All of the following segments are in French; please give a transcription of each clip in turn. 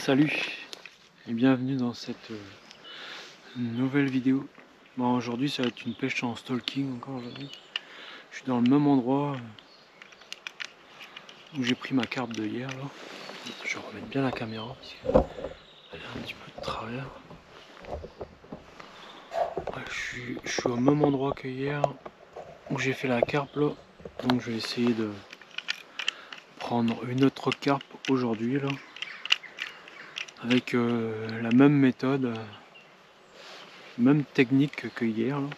Salut et bienvenue dans cette nouvelle vidéo. Bon, aujourd'hui ça va être une pêche en stalking encore aujourd'hui. Je suis dans le même endroit où j'ai pris ma carpe de hier là. Je vais remettre bien la caméra parce qu'elle est un petit peu de travers. Ouais, je suis au même endroit que hier où j'ai fait la carpe là. Donc je vais essayer de prendre une autre carpe aujourd'hui là. Avec la même méthode, même technique que hier là.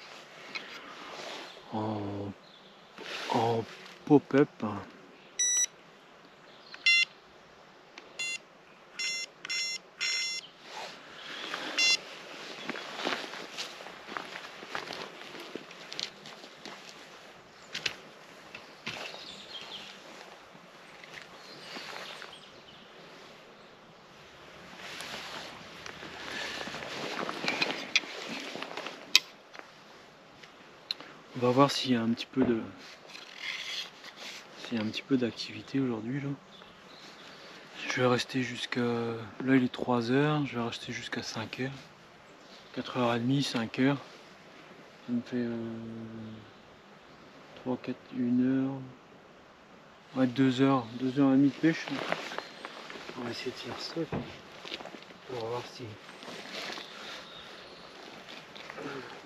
En pop-up. On va voir s'il y a un petit peu d'activité aujourd'hui là. Je vais rester jusqu'à... Là il est 3h, je vais rester jusqu'à 5h. 4h30, 5h. Ça me fait 3, 4, 1h. Ouais, 2h, 2h30 de pêche. On va essayer de faire ça. On va voir si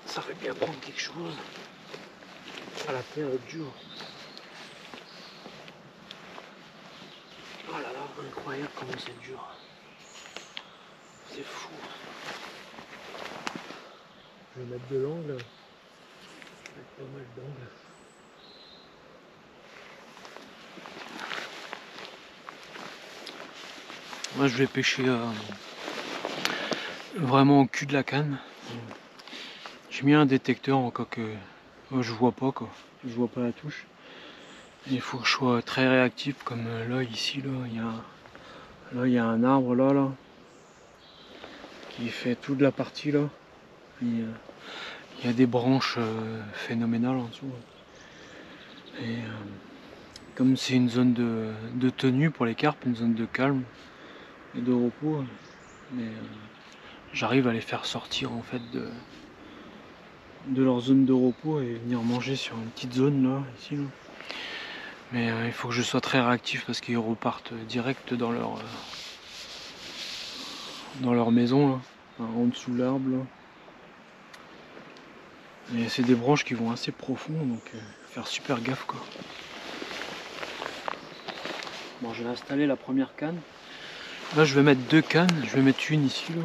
ça va bien prendre quelque chose. À la terre l'autre jour. Oh là là, incroyable comment c'est dur. C'est fou. Je vais mettre de l'angle. Je vais mettre pas mal d'angle. Moi je vais pêcher vraiment au cul de la canne. J'ai mis un détecteur en cas que je vois pas quoi. Je vois pas la touche. Il faut que je sois très réactif comme là ici là il y a un arbre là qui fait toute la partie là. Il y a des branches phénoménales en dessous. Et comme c'est une zone de tenue pour les carpes, une zone de calme et de repos, mais j'arrive à les faire sortir en fait de leur zone de repos et venir manger sur une petite zone là, ici là. Mais il faut que je sois très réactif parce qu'ils repartent direct dans leur maison là, en dessous de l'arbre là. Et c'est des branches qui vont assez profond, donc faire super gaffe quoi. Bon, je vais installer la première canne. Là je vais mettre deux cannes, je vais mettre une ici là.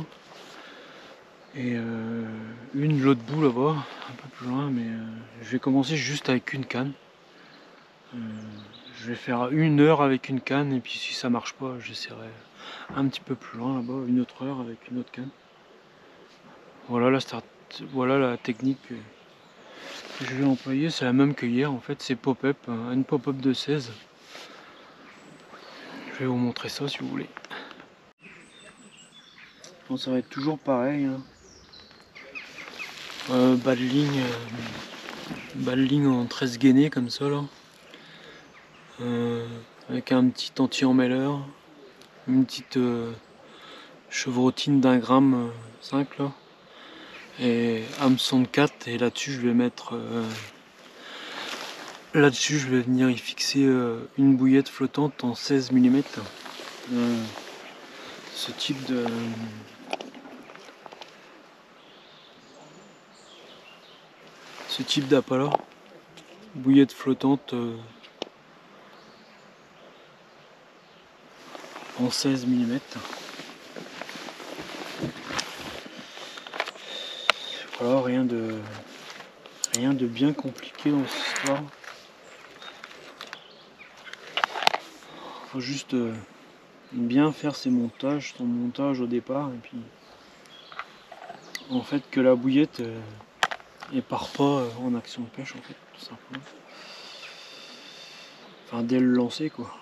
Et une de l'autre bout là-bas, un peu plus loin, mais je vais commencer juste avec une canne. Je vais faire 1 heure avec une canne et puis si ça marche pas, j'essaierai un petit peu plus loin là-bas, une autre heure avec une autre canne. Voilà la technique que je vais employer, c'est la même que hier en fait, c'est pop-up, une pop-up de 16. Je vais vous montrer ça si vous voulez. Bon, ça va être toujours pareil. Hein. Bas de ligne en 13 gainés comme ça là. Avec un petit anti-emmêleur, une petite chevrotine d'1 gramme 5 là. Et hameçon de 4 et là-dessus je vais mettre là-dessus je vais venir y fixer une bouillette flottante en 16 mm. Ce type d'appât là, bouillette flottante en 16 mm. Voilà, rien de bien compliqué dans cette histoire. Faut juste bien faire son montage au départ et puis en fait que la bouillette elle part pas en action de pêche en fait tout simplement. Enfin dès le lancer quoi.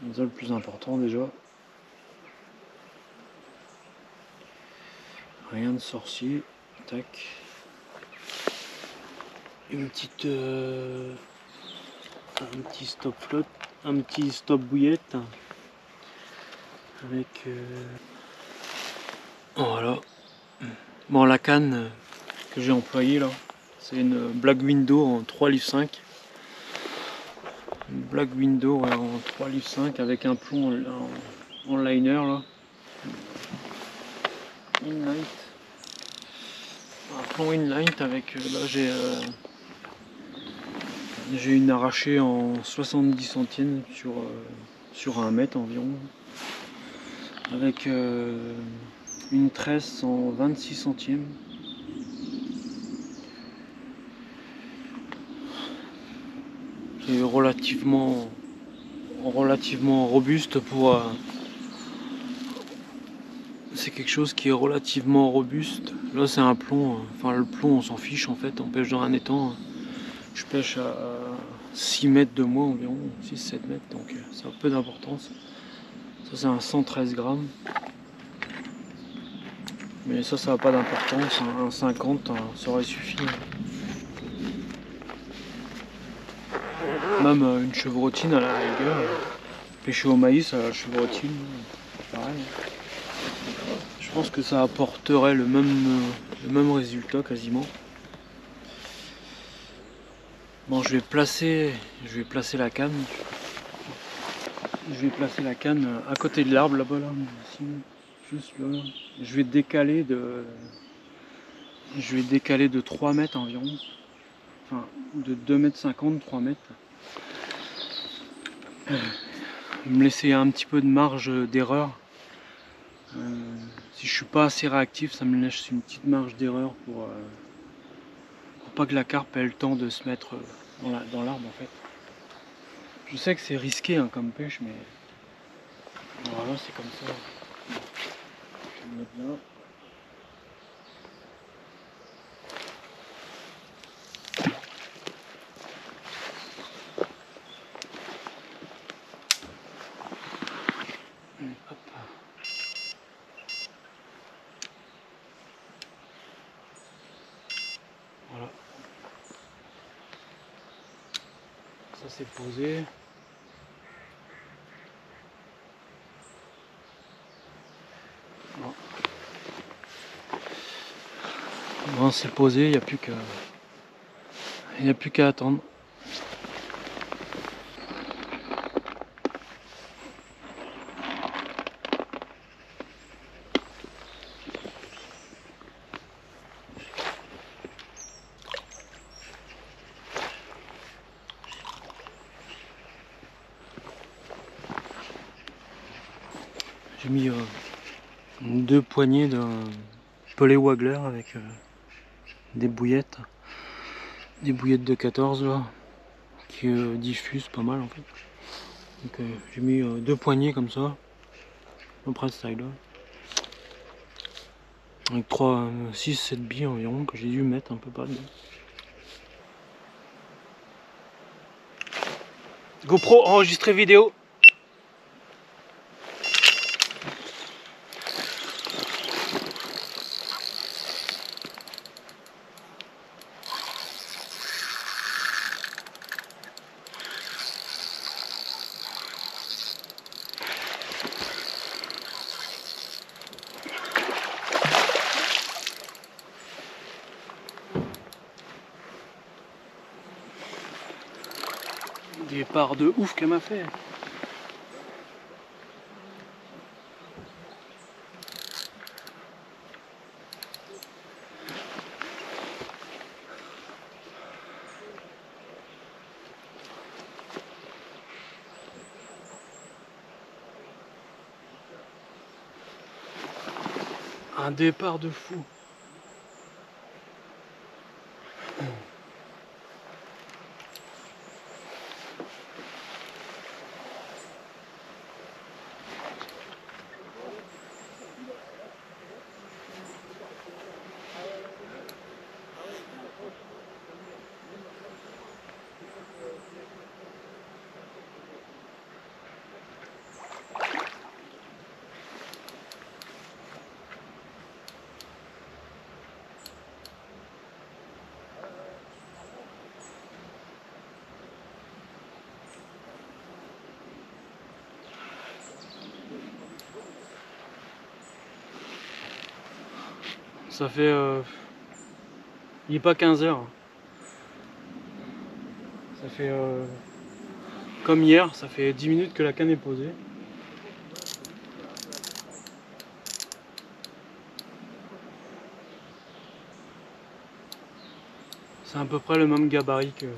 C'est ça le plus important déjà. Rien de sorcier. Tac. Une petite un petit stop flotte, un petit stop bouillette. avec voilà. Bon, la canne que j'ai employée là, c'est une Black Window en 3 livres 5. Une Black Window ouais, en 3 livres 5 avec un plomb en liner là. Inlight. Un plomb inlight avec là j'ai une arrachée en 70 centièmes sur 1 mètre environ. Avec une tresse en 26 centièmes. C'est relativement robuste pour... c'est quelque chose qui est relativement robuste. Là c'est un plomb, enfin le plomb on s'en fiche en fait, on pêche dans un étang. Je pêche à 6 mètres de moi environ, 6-7 mètres, donc ça a peu d'importance. Ça c'est un 113 grammes. Mais ça n'a pas d'importance, un 50 ça aurait suffi. Même une chevrotine à la rigueur, pêcher au maïs à la chevrotine, pareil. Je pense que ça apporterait le même résultat quasiment. Bon, je vais placer la canne. Je vais placer la canne à côté de l'arbre là-bas, là, ici, juste là. Je vais décaler de 3 mètres environ. Enfin, de 2,50 m, 3 mètres. Me laisser un petit peu de marge d'erreur. Si je suis pas assez réactif, ça me laisse une petite marge d'erreur pour pas que la carpe ait le temps de se mettre dans l'arbre en fait. Je sais que c'est risqué hein, comme pêche, mais voilà, c'est comme ça. Je vais me mettre là. Hop. Voilà. Ça c'est posé. Bon. Bon, c'est posé, il n'y a plus qu'à attendre. J'ai mis 2 poignées de pellet waggler avec des bouillettes de 14 là, qui diffusent pas mal en fait. Donc j'ai mis 2 poignées comme ça, après ce style là. Avec 6-7 billes environ que j'ai dû mettre un peu pas dedans. GoPro enregistré vidéo. Départ de ouf qu'elle m'a fait. Un départ de fou. ça fait... il n'est pas 15 heures. Ça fait... comme hier, ça fait 10 minutes que la canne est posée. C'est à peu près le même gabarit que hier.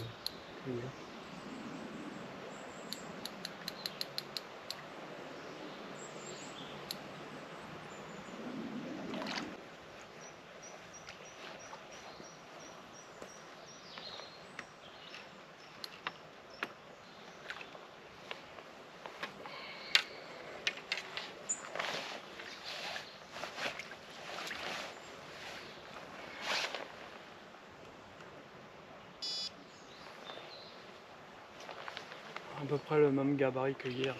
À peu près le même gabarit que hier.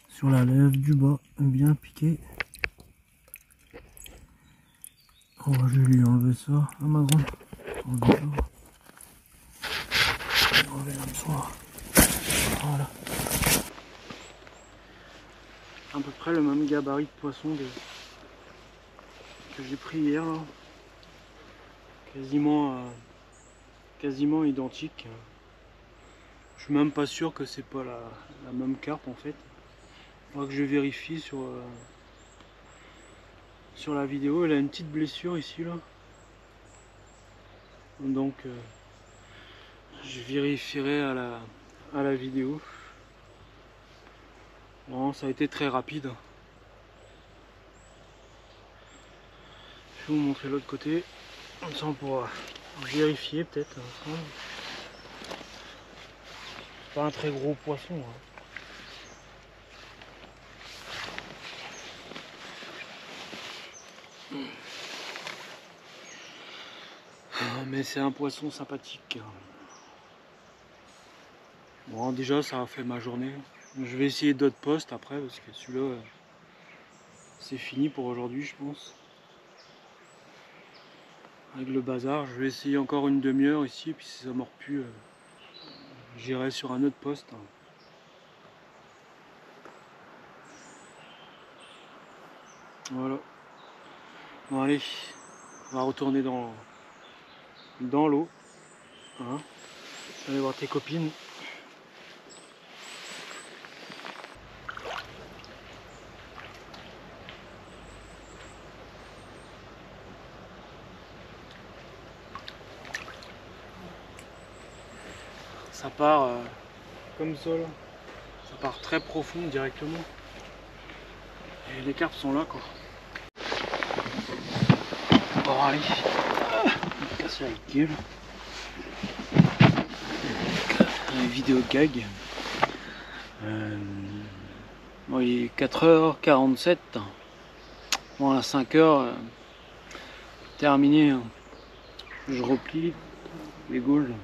Sur la lèvre du bas, bien piqué. Oh, je vais lui enlever ça à ma grande. Enlever ça. Enlever l'hameçon. Voilà. À peu près le même gabarit de poisson que j'ai pris hier. Là. Quasiment identique. Je suis même pas sûr que c'est pas la même carpe en fait. Il faudra que je vérifie sur la vidéo. Elle a une petite blessure ici là. Donc je vérifierai à la vidéo. Bon, ça a été très rapide. Je vais vous montrer l'autre côté. Comme ça on pourra vérifier peut-être ensemble. C'est pas un très gros poisson. Hein. Mais c'est un poisson sympathique. Bon, déjà ça a fait ma journée. Je vais essayer d'autres postes après parce que celui-là c'est fini pour aujourd'hui je pense. Avec le bazar, je vais essayer encore une demi-heure ici et puis si ça mord plus, j'irai sur un autre poste. Voilà. Bon allez, on va retourner dans l'eau. Hein. Allez voir tes copines. Ça part comme ça là. Ça part très profond directement. Et les carpes sont là quoi. Bon allez. On va casser la gueule. Une vidéo gag. Bon, il est 4h47. Bon à 5h terminé. Je replie les gaules.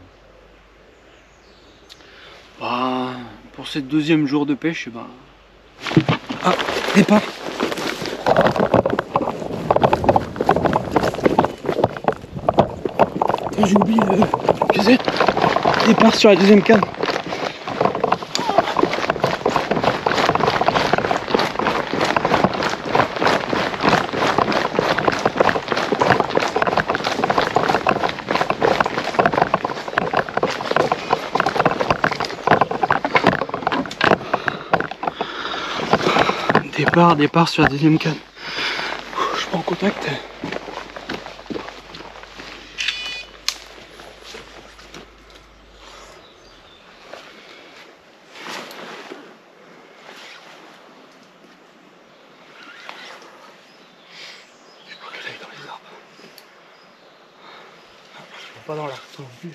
Bah, pour ce deuxième jour de pêche, bah... Ah, départ. J'ai oublié le pièce. Départ sur la deuxième canne. Départ sur la deuxième canne. Je prends contact. Je crois qu'elle est dans les arbres. Pas dans l'arc non plus.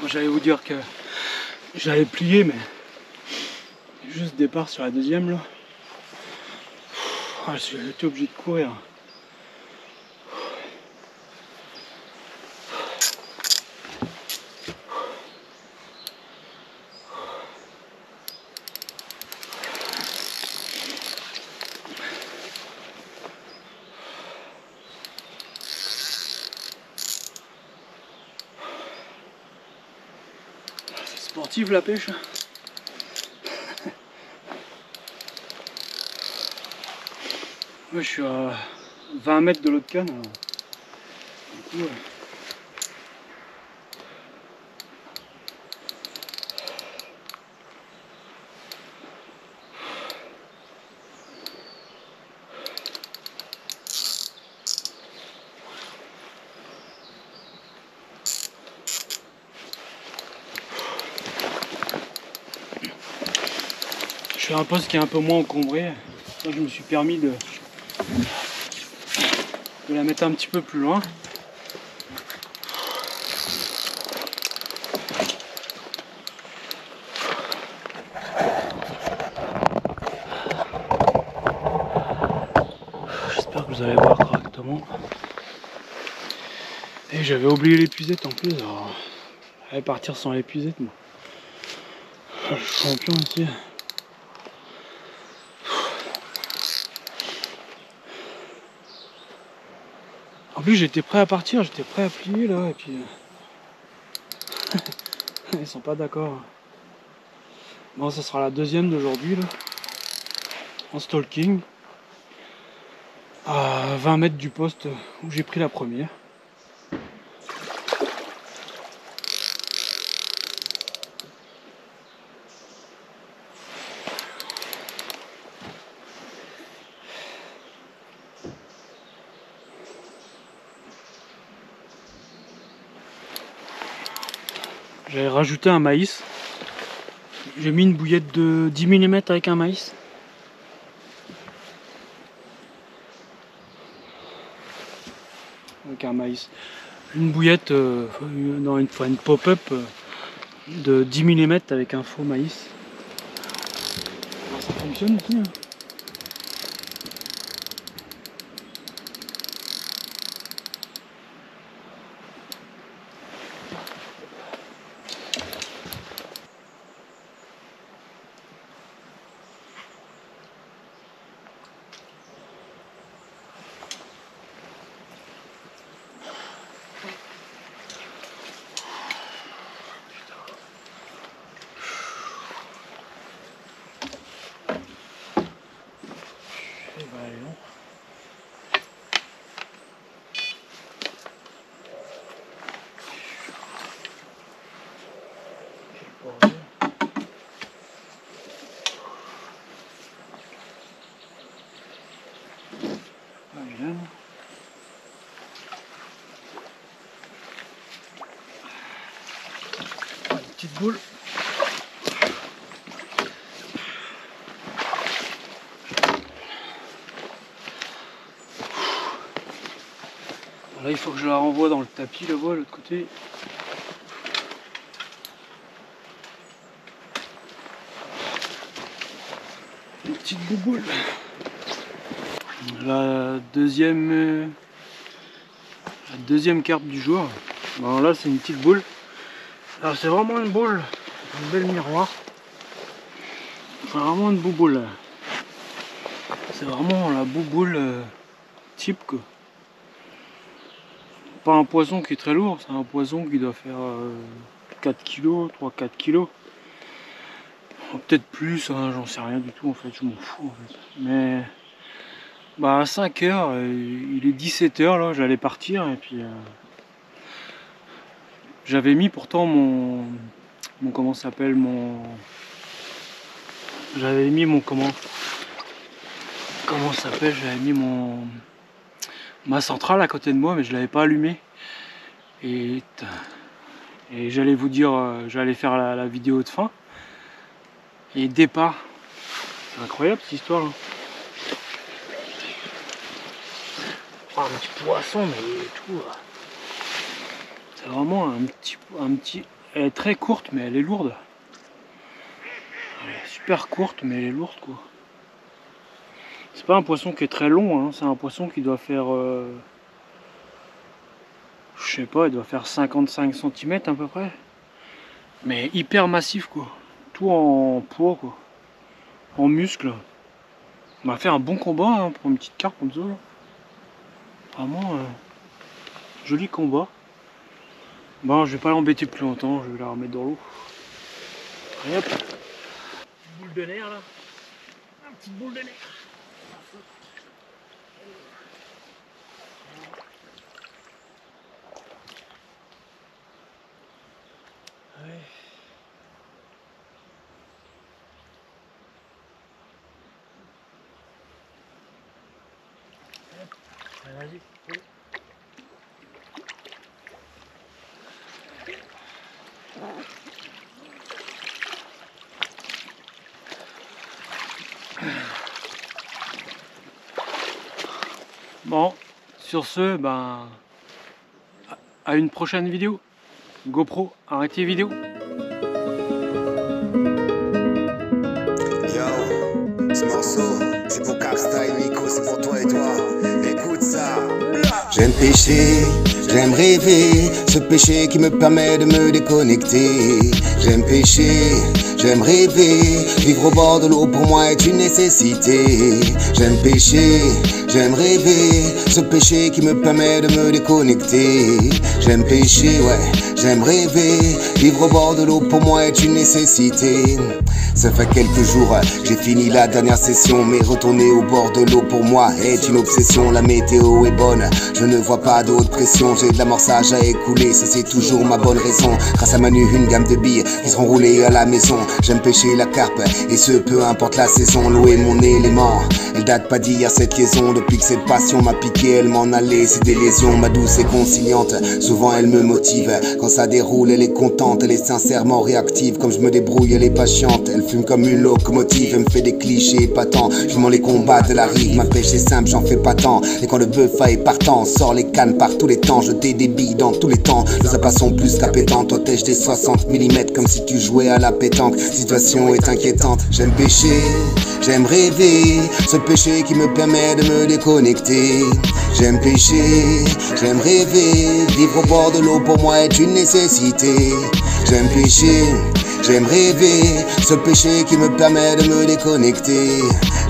j'allais vous dire que j'allais plier, mais juste départ sur la deuxième là. J'ai été obligé de courir. C'est sportif la pêche. Moi je suis à 20 mètres de l'autre canne. Alors. Du coup, je suis à un poste qui est un peu moins encombré. Là, je me suis permis de la mettre un petit peu plus loin. J'espère que vous allez voir correctement. Et j'avais oublié l'épuisette en plus. Alors, j'allais partir sans l'épuisette moi. Je suis champion ici. En plus j'étais prêt à partir, j'étais prêt à plier là et puis ils sont pas d'accord. Bon, ça sera la deuxième d'aujourd'hui là, en stalking, à 20 mètres du poste où j'ai pris la première. J'avais rajouté un maïs. J'ai mis une bouillette de 10 mm avec un maïs. Avec un maïs. Une bouillette, une pop-up de 10 mm avec un faux maïs. Alors, ça fonctionne aussi. Hein. Petite boule. Là il faut que je la renvoie dans le tapis là-bas, l'autre côté. Une petite bouboule. La deuxième carpe du jour. Bon là c'est une petite boule. Alors c'est vraiment une boule, un bel miroir. C'est vraiment une bouboule. C'est vraiment la bouboule type quoi. Pas un poisson qui est très lourd, c'est un poisson qui doit faire 4 kg, 3-4 kg. Peut-être plus, hein, j'en sais rien du tout en fait, je m'en fous en fait. Mais bah à 5 h, il est 17 h là, j'allais partir et puis j'avais mis pourtant mon comment ça s'appelle j'avais mis mon comment ça s'appelle, j'avais mis ma centrale à côté de moi mais je l'avais pas allumé et j'allais vous dire j'allais faire la vidéo de fin et départ. C'est incroyable cette histoire là. Oh, un petit poisson mais tout. C'est vraiment un petit Elle est très courte, mais elle est lourde. Elle est super courte, mais elle est lourde, quoi. C'est pas un poisson qui est très long, hein. C'est un poisson qui doit faire... je sais pas, il doit faire 55 cm à peu près. Mais hyper massif, quoi. Tout en poids, quoi. En muscle. On va faire un bon combat, hein, pour une petite carpe comme ça. Vraiment, joli combat. Bon, je vais pas l'embêter plus longtemps, je vais la remettre dans l'eau. Et hop. Boule de nerf, là. Une petite boule de nerf. Ouais. Vas-y. Bon, sur ce, ben, à une prochaine vidéo. GoPro, arrêtez vidéo. Yo, ce morceau, c'est pour Capstyle, Nico, c'est pour toi et toi. Écoute ça. J'aime pêcher, j'aime rêver, ce péché qui me permet de me déconnecter. J'aime pêcher, j'aime rêver, vivre au bord de l'eau pour moi est une nécessité. J'aime pêcher, j'aime rêver, ce péché qui me permet de me déconnecter. J'aime pêcher, ouais, j'aime rêver, vivre au bord de l'eau pour moi est une nécessité. Ça fait quelques jours, j'ai fini la dernière session, mais retourner au bord de l'eau pour moi est une obsession. La météo est bonne, je ne vois pas de haute pression, j'ai de l'amorçage à écouler, ça c'est toujours ma bonne raison. Grâce à Manu, une gamme de billes qui seront roulées à la maison. J'aime pêcher la carpe, et ce peu importe la saison, l'eau est mon élément. Elle date pas d'hier cette liaison, depuis que cette passion m'a piqué, elle m'en allait, c'est des lésions. Ma douce et conciliante, souvent elle me motive, quand ça déroule elle est contente, elle est sincèrement réactive, comme je me débrouille elle est patiente. Elle fume comme une locomotive, elle me fait des clichés épatants, je m'en les combats de la rive, ma pêche est simple, j'en fais pas tant. Et quand le bœuf est partant, sort les cannes par tous les temps, jeter des billes dans tous les temps. Nos appâts sont plus qu'appétants, toi tèche des 60 mm comme si tu jouais à la pétanque. Situation est inquiétante, j'aime pêcher, j'aime rêver, ce péché qui me permet de me déconnecter. J'aime pêcher, j'aime rêver, vivre au bord de l'eau pour moi est une nécessité. J'aime pêcher, j'aime rêver, ce péché qui me permet de me déconnecter.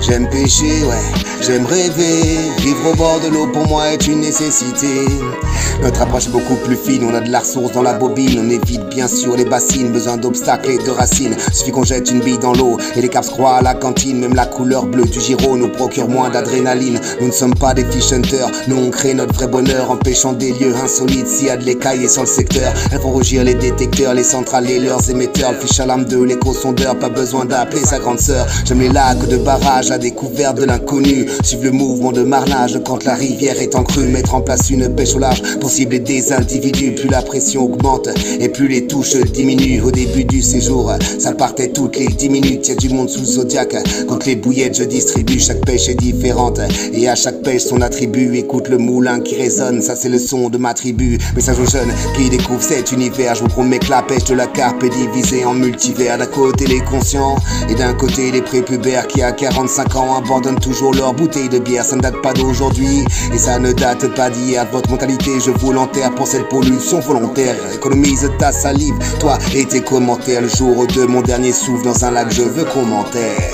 J'aime pêcher, ouais, j'aime rêver, vivre au bord de l'eau pour moi est une nécessité. Notre approche est beaucoup plus fine, on a de la ressource dans la bobine, on évite bien sûr les bassines, besoin d'obstacles et de racines. Suffit qu'on jette une bille dans l'eau et les caps se croient à la cantine. Même la couleur bleue du gyro nous procure moins d'adrénaline. Nous ne sommes pas des fish hunters, nous on crée notre vrai bonheur en pêchant des lieux insolites. S'il y a de l'écaille sur le secteur, elles font rougir les détecteurs, les centrales et leurs émetteurs. Le fiche à lame 2, l'éco-sondeur, pas besoin d'appeler sa grande sœur. J'aime les lacs de barrage, la découverte de l'inconnu, suivre le mouvement de marnage quand la rivière est en crue, mettre en place une pêche au large pour cibler des individus. Plus la pression augmente et plus les touches diminuent. Au début du séjour, ça partait toutes les 10 minutes. Y'a du monde sous le zodiaque, quand les bouillettes je distribue. Chaque pêche est différente et à chaque pêche son attribut. Écoute le moulin qui résonne, ça c'est le son de ma tribu. Message aux jeunes qui découvrent cet univers, je vous promets que la pêche de la carpe est divisée en multivers. D'un côté les conscients et d'un côté les prépubères qui à 45 ans abandonnent toujours leur bouteille de bière. Ça ne date pas d'aujourd'hui et ça ne date pas d'hier. Votre mentalité je vous l'enterre pour cette pollution volontaire. Économise ta salive, toi et tes commentaires. Le jour de mon dernier souffle dans un lac je veux commentaire.